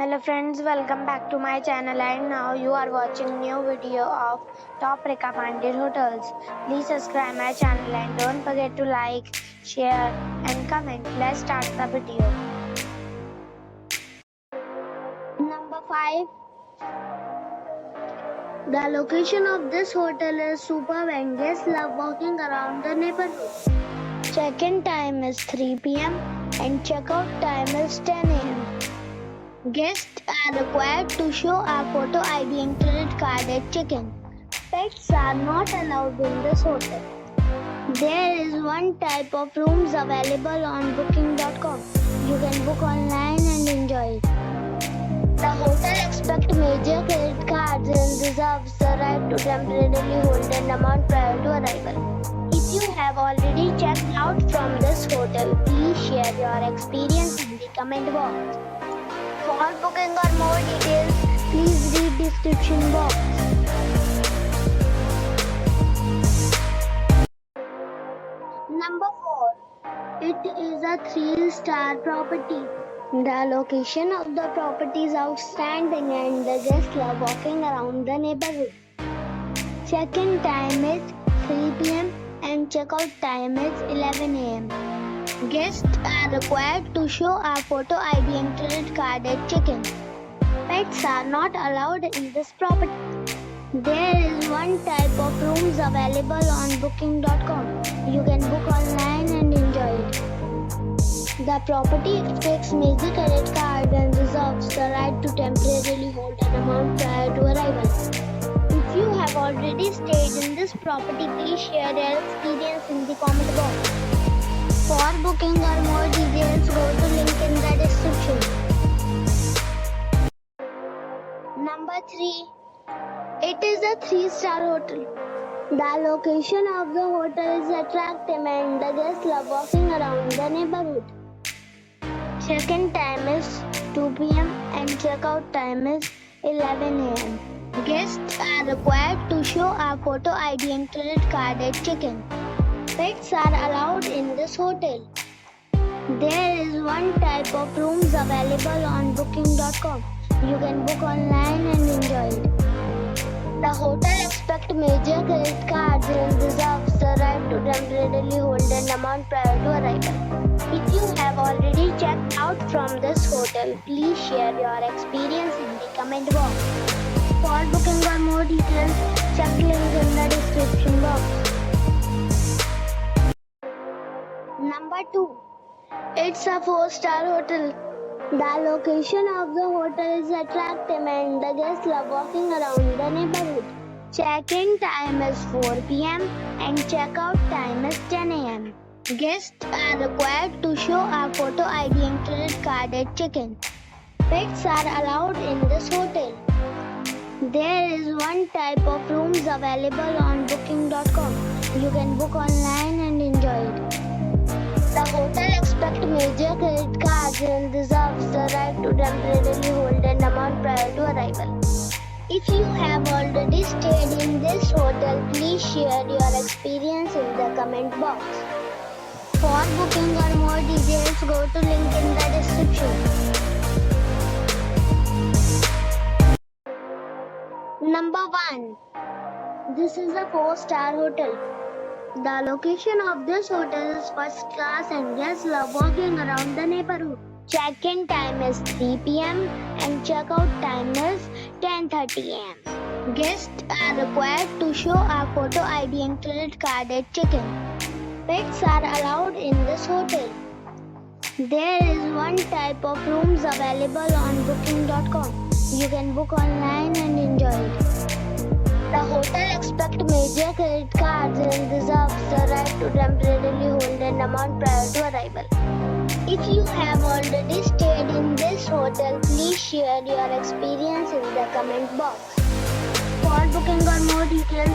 Hello friends, welcome back to my channel and now you are watching new video of top recommended hotels. Please subscribe my channel and don't forget to like, share and comment. Let's start the video. Number 5. The location of this hotel is superb and guests love walking around the neighborhood. Check-in time is 3 p.m. and check-out time is 10 a.m. Guests are required to show a photo ID and credit card at check-in. Pets are not allowed in this hotel. There is one type of rooms available on booking.com. You can book online and enjoy it. The hotel expects major credit cards and reserves the right to temporarily hold an amount prior to arrival. If you have already checked out from this hotel, please share your experience in the comment box. For booking or more details, please read description box. Number 4. It is a 3-star property. The location of the property is outstanding and the guests love walking around the neighborhood. Check-in time is 3 p.m. and check-out time is 11 a.m. Guests are required to show a photo ID and credit card at check-in. Pets are not allowed in this property. There is one type of rooms available on booking.com. You can book online and enjoy it. The property expects major credit card and reserves the right to temporarily hold an amount prior to arrival. If you have already stayed in this property, please share your experience in the comment box. For booking or more details, go to link in the description. Number 3. It is a 3-star hotel. The location of the hotel is attractive and the guests love walking around the neighborhood. Check-in time is 2 p.m. and check-out time is 11 a.m. Guests are required to show a photo ID and credit card at check-in. Pets are allowed in this hotel. There is one type of rooms available on booking.com. You can book online and enjoy it. The hotel expects major credit cards and reserves the right to temporarily hold an amount prior to arrival. If you have already checked out from this hotel, please share your experience in the comment box. For booking or more details, check link in the description box. Number 2. It's a 4-star hotel. The location of the hotel is attractive and the guests love walking around the neighborhood. Check-in time is 4 p.m. and check-out time is 10 a.m. Guests are required to show a photo ID and credit card at check-in. Pets are allowed in this hotel. There is one type of rooms available on booking.com. You can book online and enjoy it. The hotel expects major credit cards and reserves the right to temporarily hold an amount prior to arrival. If you have already stayed in this hotel, please share your experience in the comment box. For booking or more details, go to link in the description. Number 1. This is a 4-star hotel. The location of this hotel is first class and guests love walking around the neighborhood. Check-in time is 3 p.m. and check-out time is 10:30 a.m. Guests are required to show a photo ID and credit card at check-in. Pets are allowed in this hotel. There is one type of rooms available on booking.com. You can book online and enjoy it. The hotel expects major credit cards and reserves the right to temporarily hold an amount prior to arrival. If you have already stayed in this hotel, please share your experience in the comment box. For booking or more details,